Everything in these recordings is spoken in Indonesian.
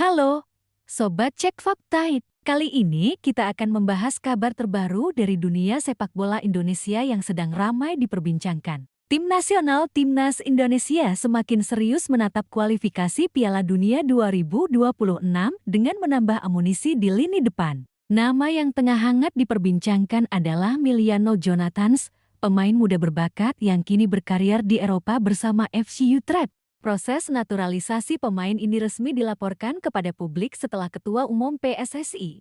Halo, Sobat Cek Fakta. Kali ini kita akan membahas kabar terbaru dari dunia sepak bola Indonesia yang sedang ramai diperbincangkan. Timnas Indonesia semakin serius menatap kualifikasi Piala Dunia 2026 dengan menambah amunisi di lini depan. Nama yang tengah hangat diperbincangkan adalah Emiliano Jonathans, pemain muda berbakat yang kini berkarir di Eropa bersama FC Utrecht. Proses naturalisasi pemain ini resmi dilaporkan kepada publik setelah Ketua Umum PSSI,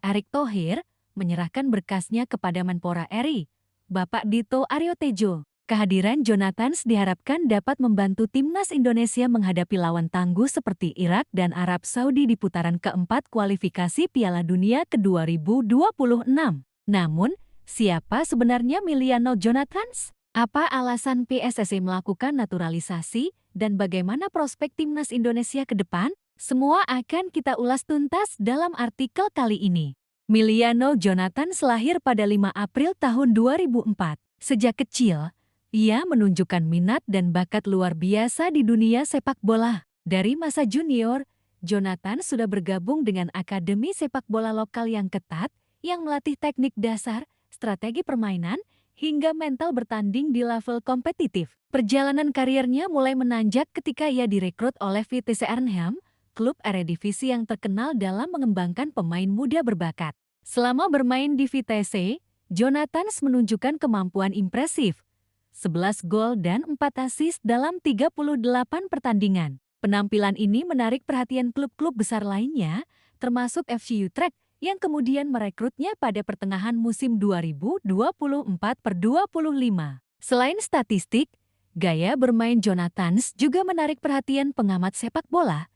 Erick Thohir, menyerahkan berkasnya kepada Menpora RI, Bapak Dito Aryo Tejo. Kehadiran Jonathans diharapkan dapat membantu timnas Indonesia menghadapi lawan tangguh seperti Irak dan Arab Saudi di putaran keempat kualifikasi Piala Dunia ke-2026. Namun, siapa sebenarnya Emiliano Jonathans? Apa alasan PSSI melakukan naturalisasi? Dan bagaimana prospek timnas Indonesia ke depan? Semua akan kita ulas tuntas dalam artikel kali ini. Emiliano Jonathans lahir pada 5 April tahun 2004. Sejak kecil, ia menunjukkan minat dan bakat luar biasa di dunia sepak bola. Dari masa junior, Jonathans sudah bergabung dengan akademi sepak bola lokal yang ketat yang melatih teknik dasar, strategi permainan, hingga mental bertanding di level kompetitif. Perjalanan karirnya mulai menanjak ketika ia direkrut oleh Vitesse Arnhem, klub Eredivisie yang terkenal dalam mengembangkan pemain muda berbakat. Selama bermain di Vitesse, Jonathans menunjukkan kemampuan impresif, 11 gol dan 4 assist dalam 38 pertandingan. Penampilan ini menarik perhatian klub-klub besar lainnya, termasuk FC Utrecht, yang kemudian merekrutnya pada pertengahan musim 2024-25. Selain statistik, gaya bermain Jonathans juga menarik perhatian pengamat sepak bola.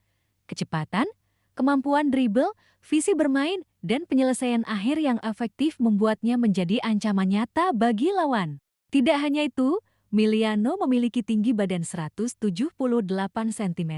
Kecepatan, kemampuan dribble, visi bermain, dan penyelesaian akhir yang efektif membuatnya menjadi ancaman nyata bagi lawan. Tidak hanya itu, Emiliano memiliki tinggi badan 178 cm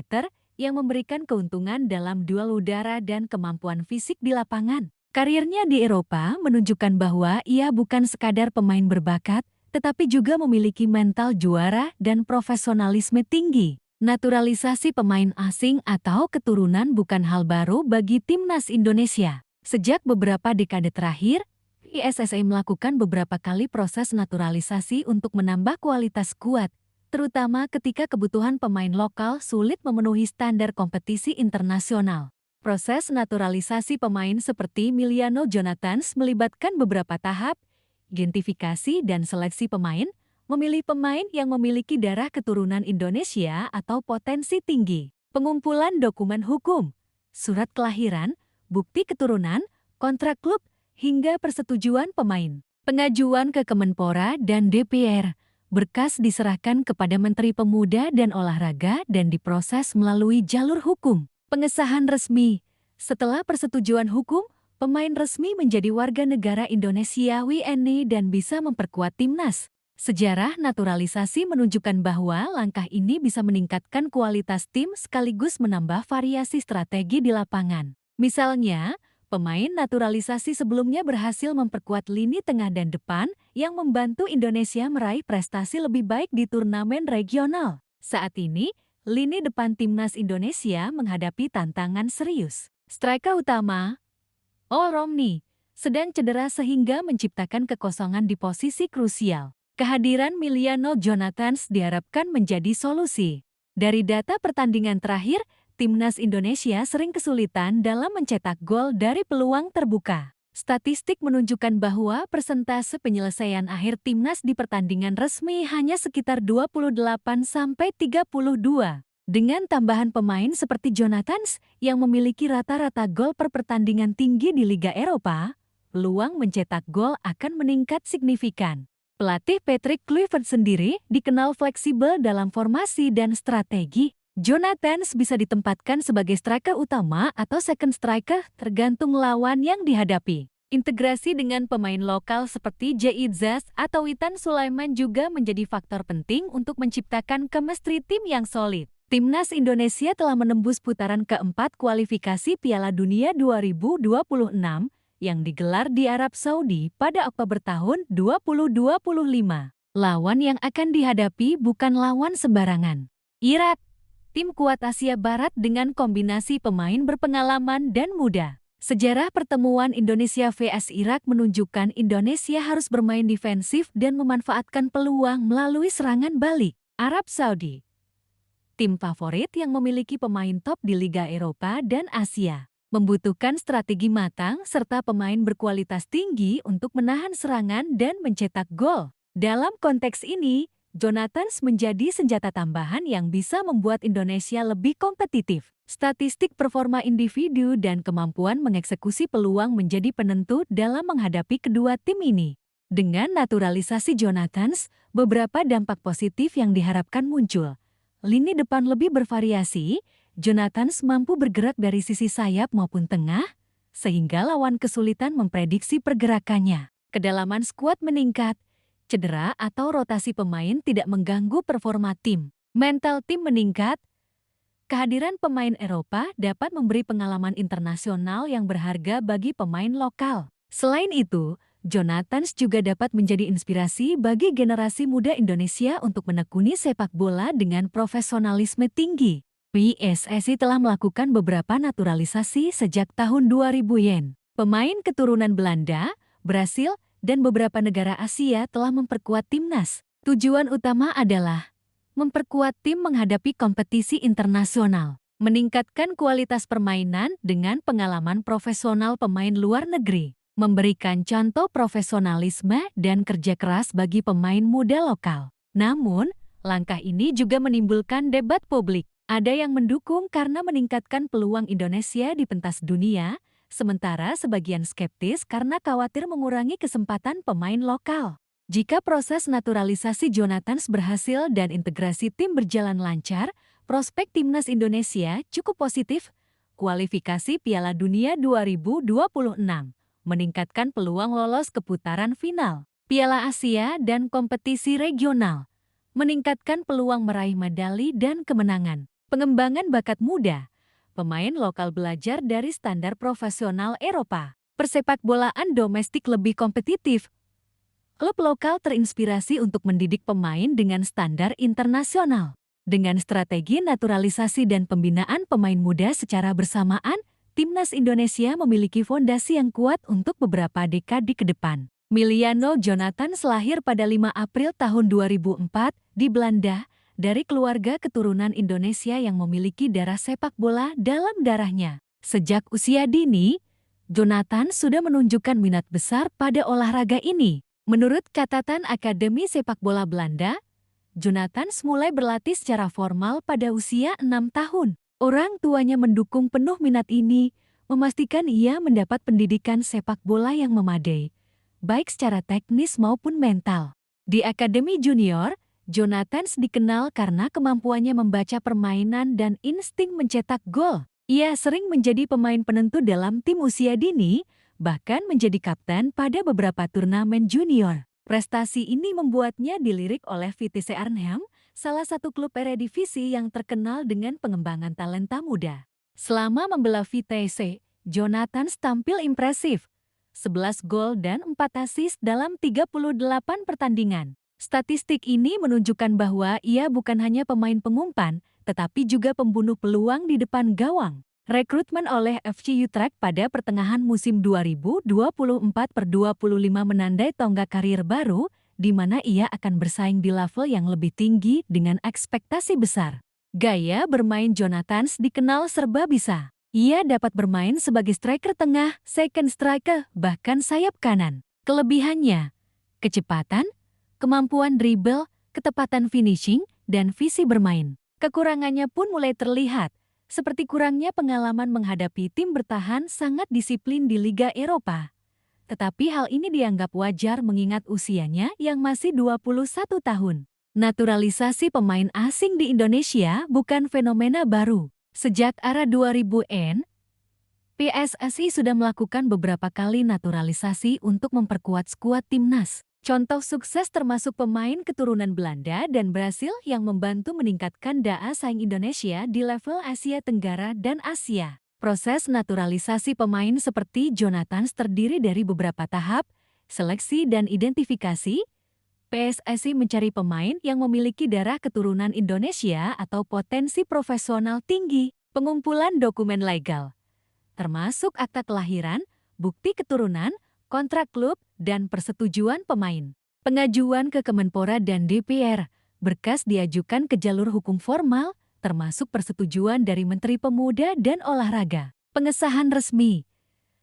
yang memberikan keuntungan dalam duel udara dan kemampuan fisik di lapangan. Karirnya di Eropa menunjukkan bahwa ia bukan sekadar pemain berbakat, tetapi juga memiliki mental juara dan profesionalisme tinggi. Naturalisasi pemain asing atau keturunan bukan hal baru bagi timnas Indonesia. Sejak beberapa dekade terakhir, PSSI melakukan beberapa kali proses naturalisasi untuk menambah kualitas skuad, terutama ketika kebutuhan pemain lokal sulit memenuhi standar kompetisi internasional. Proses naturalisasi pemain seperti Emiliano Jonathans melibatkan beberapa tahap, identifikasi dan seleksi pemain, memilih pemain yang memiliki darah keturunan Indonesia atau potensi tinggi, pengumpulan dokumen hukum, surat kelahiran, bukti keturunan, kontrak klub, hingga persetujuan pemain. Pengajuan ke Kemenpora dan DPR. Berkas diserahkan kepada Menteri Pemuda dan Olahraga dan diproses melalui jalur hukum. Pengesahan resmi. Setelah persetujuan hukum, pemain resmi menjadi warga negara Indonesia WNI dan bisa memperkuat timnas. Sejarah naturalisasi menunjukkan bahwa langkah ini bisa meningkatkan kualitas tim sekaligus menambah variasi strategi di lapangan. Misalnya, pemain naturalisasi sebelumnya berhasil memperkuat lini tengah dan depan yang membantu Indonesia meraih prestasi lebih baik di turnamen regional. Saat ini, lini depan timnas Indonesia menghadapi tantangan serius. Striker utama, Romney, sedang cedera sehingga menciptakan kekosongan di posisi krusial. Kehadiran Emiliano Jonathans diharapkan menjadi solusi. Dari data pertandingan terakhir, timnas Indonesia sering kesulitan dalam mencetak gol dari peluang terbuka. Statistik menunjukkan bahwa persentase penyelesaian akhir timnas di pertandingan resmi hanya sekitar 28-32. Dengan tambahan pemain seperti Jonathans yang memiliki rata-rata gol per pertandingan tinggi di Liga Eropa, peluang mencetak gol akan meningkat signifikan. Pelatih Patrick Kluivert sendiri dikenal fleksibel dalam formasi dan strategi. Jonathans bisa ditempatkan sebagai striker utama atau second striker tergantung lawan yang dihadapi. Integrasi dengan pemain lokal seperti Jaid Zas atau Witan Sulaiman juga menjadi faktor penting untuk menciptakan chemistry tim yang solid. Timnas Indonesia telah menembus putaran keempat kualifikasi Piala Dunia 2026 yang digelar di Arab Saudi pada Oktober tahun 2025. Lawan yang akan dihadapi bukan lawan sembarangan. Irak. tim kuat Asia Barat dengan kombinasi pemain berpengalaman dan muda. Sejarah pertemuan Indonesia vs Irak menunjukkan Indonesia harus bermain defensif dan memanfaatkan peluang melalui serangan balik. Arab Saudi, tim favorit yang memiliki pemain top di Liga Eropa dan Asia, membutuhkan strategi matang serta pemain berkualitas tinggi untuk menahan serangan dan mencetak gol. Dalam konteks ini, Jonathans menjadi senjata tambahan yang bisa membuat Indonesia lebih kompetitif. Statistik performa individu dan kemampuan mengeksekusi peluang menjadi penentu dalam menghadapi kedua tim ini. Dengan naturalisasi Jonathans, beberapa dampak positif yang diharapkan muncul. Lini depan lebih bervariasi, Jonathans mampu bergerak dari sisi sayap maupun tengah, sehingga lawan kesulitan memprediksi pergerakannya. Kedalaman skuad meningkat, cedera atau rotasi pemain tidak mengganggu performa tim. Mental tim meningkat, kehadiran pemain Eropa dapat memberi pengalaman internasional yang berharga bagi pemain lokal. Selain itu, Jonathans juga dapat menjadi inspirasi bagi generasi muda Indonesia untuk menekuni sepak bola dengan profesionalisme tinggi. PSSI telah melakukan beberapa naturalisasi sejak tahun 2000-an. Pemain keturunan Belanda, Brasil, dan beberapa negara Asia telah memperkuat timnas. Tujuan utama adalah memperkuat tim menghadapi kompetisi internasional, meningkatkan kualitas permainan dengan pengalaman profesional pemain luar negeri, memberikan contoh profesionalisme dan kerja keras bagi pemain muda lokal. Namun, langkah ini juga menimbulkan debat publik. Ada yang mendukung karena meningkatkan peluang Indonesia di pentas dunia, sementara sebagian skeptis karena khawatir mengurangi kesempatan pemain lokal. Jika proses naturalisasi Jonathans berhasil dan integrasi tim berjalan lancar, prospek timnas Indonesia cukup positif. Kualifikasi Piala Dunia 2026 meningkatkan peluang lolos ke putaran final. Piala Asia dan kompetisi regional meningkatkan peluang meraih medali dan kemenangan. Pengembangan bakat muda, pemain lokal belajar dari standar profesional Eropa. Persepakbolaan domestik lebih kompetitif. Klub lokal terinspirasi untuk mendidik pemain dengan standar internasional. Dengan strategi naturalisasi dan pembinaan pemain muda secara bersamaan, timnas Indonesia memiliki fondasi yang kuat untuk beberapa dekade ke depan. Miliano Jonathans lahir pada 5 April tahun 2004 di Belanda dari keluarga keturunan Indonesia yang memiliki darah sepak bola dalam darahnya. Sejak usia dini, Jonathans sudah menunjukkan minat besar pada olahraga ini. Menurut catatan Akademi Sepak Bola Belanda, Jonathans mulai berlatih secara formal pada usia 6 tahun. Orang tuanya mendukung penuh minat ini, memastikan ia mendapat pendidikan sepak bola yang memadai, baik secara teknis maupun mental. Di Akademi Junior, Jonathans dikenal karena kemampuannya membaca permainan dan insting mencetak gol. Ia sering menjadi pemain penentu dalam tim usia dini, bahkan menjadi kapten pada beberapa turnamen junior. Prestasi ini membuatnya dilirik oleh Vitesse Arnhem, salah satu klub Eredivisie yang terkenal dengan pengembangan talenta muda. Selama membela Vitesse, Jonathans tampil impresif. 11 gol dan 4 assist dalam 38 pertandingan. Statistik ini menunjukkan bahwa ia bukan hanya pemain pengumpan, tetapi juga pembunuh peluang di depan gawang. Rekrutmen oleh FC Utrecht pada pertengahan musim 2024-25 menandai tonggak karir baru, di mana ia akan bersaing di level yang lebih tinggi dengan ekspektasi besar. Gaya bermain Jonathans dikenal serba bisa. Ia dapat bermain sebagai striker tengah, second striker, bahkan sayap kanan. Kelebihannya, kecepatan, kemampuan dribble, ketepatan finishing, dan visi bermain. Kekurangannya pun mulai terlihat, seperti kurangnya pengalaman menghadapi tim bertahan sangat disiplin di Liga Eropa. Tetapi hal ini dianggap wajar mengingat usianya yang masih 21 tahun. Naturalisasi pemain asing di Indonesia bukan fenomena baru. Sejak era 2000-an, PSSI sudah melakukan beberapa kali naturalisasi untuk memperkuat skuad timnas. Contoh sukses termasuk pemain keturunan Belanda dan Brasil yang membantu meningkatkan daya saing Indonesia di level Asia Tenggara dan Asia. Proses naturalisasi pemain seperti Jonathans terdiri dari beberapa tahap, seleksi dan identifikasi, PSSI mencari pemain yang memiliki darah keturunan Indonesia atau potensi profesional tinggi. Pengumpulan dokumen legal, termasuk akta kelahiran, bukti keturunan, kontrak klub, dan persetujuan pemain. Pengajuan ke Kemenpora dan DPR, berkas diajukan ke jalur hukum formal, termasuk persetujuan dari Menteri Pemuda dan Olahraga. Pengesahan resmi.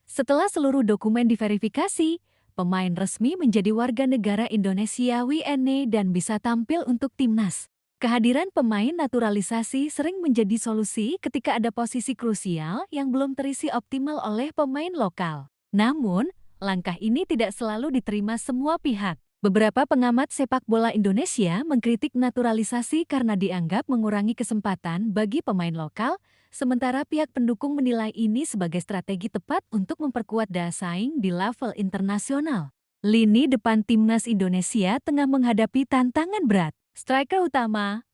Setelah seluruh dokumen diverifikasi, pemain resmi menjadi warga negara Indonesia WNA dan bisa tampil untuk timnas. Kehadiran pemain naturalisasi sering menjadi solusi ketika ada posisi krusial yang belum terisi optimal oleh pemain lokal. Namun, langkah ini tidak selalu diterima semua pihak. Beberapa pengamat sepak bola Indonesia mengkritik naturalisasi karena dianggap mengurangi kesempatan bagi pemain lokal, sementara pihak pendukung menilai ini sebagai strategi tepat untuk memperkuat daya saing di level internasional. Lini depan timnas Indonesia tengah menghadapi tantangan berat. Striker utama,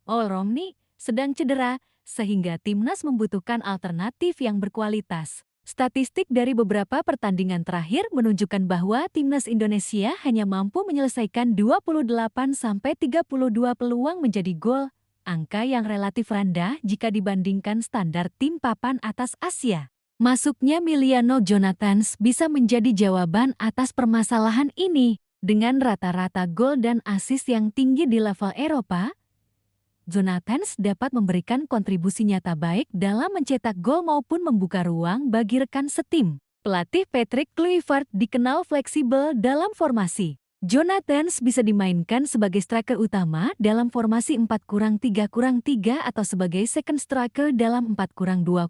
Romni, sedang cedera, sehingga timnas membutuhkan alternatif yang berkualitas. Statistik dari beberapa pertandingan terakhir menunjukkan bahwa timnas Indonesia hanya mampu menyelesaikan 28-32 peluang menjadi gol, angka yang relatif rendah jika dibandingkan standar tim papan atas Asia. Masuknya Emiliano Jonathans bisa menjadi jawaban atas permasalahan ini. Dengan rata-rata gol dan assist yang tinggi di level Eropa, Jonathans dapat memberikan kontribusi nyata baik dalam mencetak gol maupun membuka ruang bagi rekan setim. Pelatih Patrick Kluivert dikenal fleksibel dalam formasi. Jonathans bisa dimainkan sebagai striker utama dalam formasi 4-3-3 atau sebagai second striker dalam 4-2-3-1.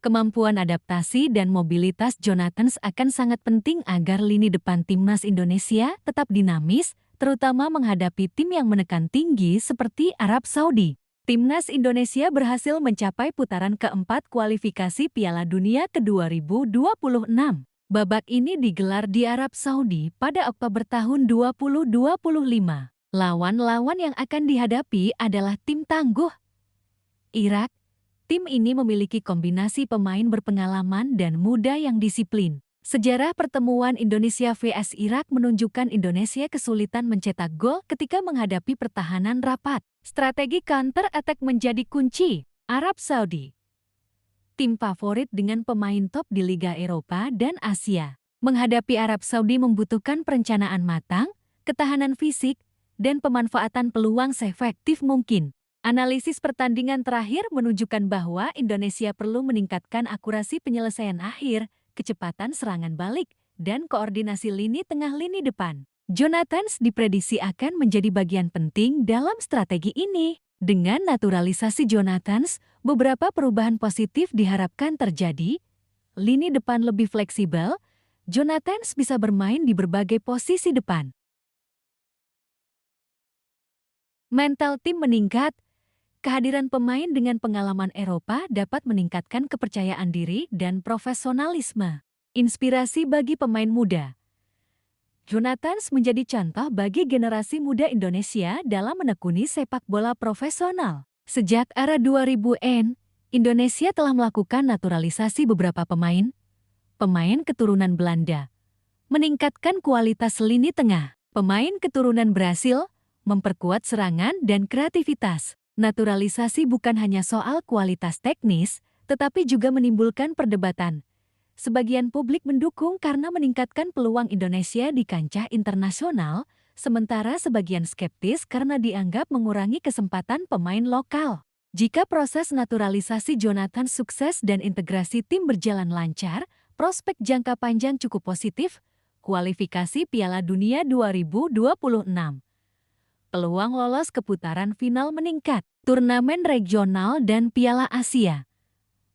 Kemampuan adaptasi dan mobilitas Jonathans akan sangat penting agar lini depan timnas Indonesia tetap dinamis, terutama menghadapi tim yang menekan tinggi seperti Arab Saudi. Timnas Indonesia berhasil mencapai putaran keempat kualifikasi Piala Dunia ke-2026. Babak ini digelar di Arab Saudi pada Oktober tahun 2025. Lawan-lawan yang akan dihadapi adalah tim tangguh Irak. Tim ini memiliki kombinasi pemain berpengalaman dan muda yang disiplin. Sejarah pertemuan Indonesia vs Irak menunjukkan Indonesia kesulitan mencetak gol ketika menghadapi pertahanan rapat. Strategi counter-attack menjadi kunci. Arab Saudi, tim favorit dengan pemain top di Liga Eropa dan Asia. Menghadapi Arab Saudi membutuhkan perencanaan matang, ketahanan fisik, dan pemanfaatan peluang seefektif mungkin. Analisis pertandingan terakhir menunjukkan bahwa Indonesia perlu meningkatkan akurasi penyelesaian akhir, kecepatan serangan balik, dan koordinasi lini tengah lini depan. Jonathans diprediksi akan menjadi bagian penting dalam strategi ini. Dengan naturalisasi Jonathans, beberapa perubahan positif diharapkan terjadi. Lini depan lebih fleksibel, Jonathans bisa bermain di berbagai posisi depan. Mental tim meningkat. Kehadiran pemain dengan pengalaman Eropa dapat meningkatkan kepercayaan diri dan profesionalisme. Inspirasi bagi pemain muda. Jonathans menjadi contoh bagi generasi muda Indonesia dalam menekuni sepak bola profesional. Sejak era 2000-an, Indonesia telah melakukan naturalisasi beberapa pemain keturunan Belanda, meningkatkan kualitas lini tengah. Pemain keturunan Brasil memperkuat serangan dan kreativitas. Naturalisasi bukan hanya soal kualitas teknis, tetapi juga menimbulkan perdebatan. Sebagian publik mendukung karena meningkatkan peluang Indonesia di kancah internasional, sementara sebagian skeptis karena dianggap mengurangi kesempatan pemain lokal. Jika proses naturalisasi Jonathans sukses dan integrasi tim berjalan lancar, prospek jangka panjang cukup positif. Kualifikasi Piala Dunia 2026. Peluang lolos ke putaran final meningkat. Turnamen regional dan Piala Asia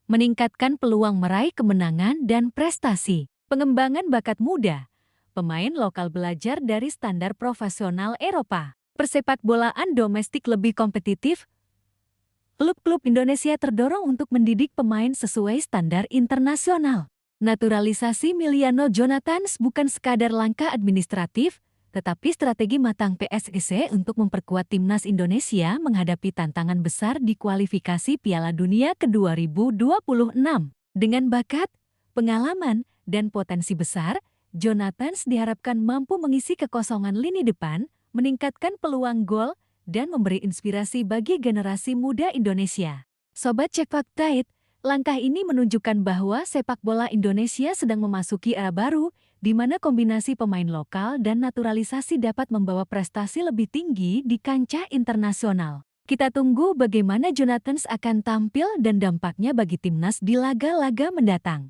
meningkatkan peluang meraih kemenangan dan prestasi. Pengembangan bakat muda. Pemain lokal belajar dari standar profesional Eropa. Persepak bolaan domestik lebih kompetitif. Klub-klub Indonesia terdorong untuk mendidik pemain sesuai standar internasional. Naturalisasi Emiliano Jonathans bukan sekadar langkah administratif, tetapi strategi matang PSSI untuk memperkuat timnas Indonesia menghadapi tantangan besar di kualifikasi Piala Dunia ke-2026. Dengan bakat, pengalaman, dan potensi besar, Jonathans diharapkan mampu mengisi kekosongan lini depan, meningkatkan peluang gol, dan memberi inspirasi bagi generasi muda Indonesia. Sobat Cek Fakta, langkah ini menunjukkan bahwa sepak bola Indonesia sedang memasuki era baru, di mana kombinasi pemain lokal dan naturalisasi dapat membawa prestasi lebih tinggi di kancah internasional. Kita tunggu bagaimana Jonathans akan tampil dan dampaknya bagi timnas di laga-laga mendatang.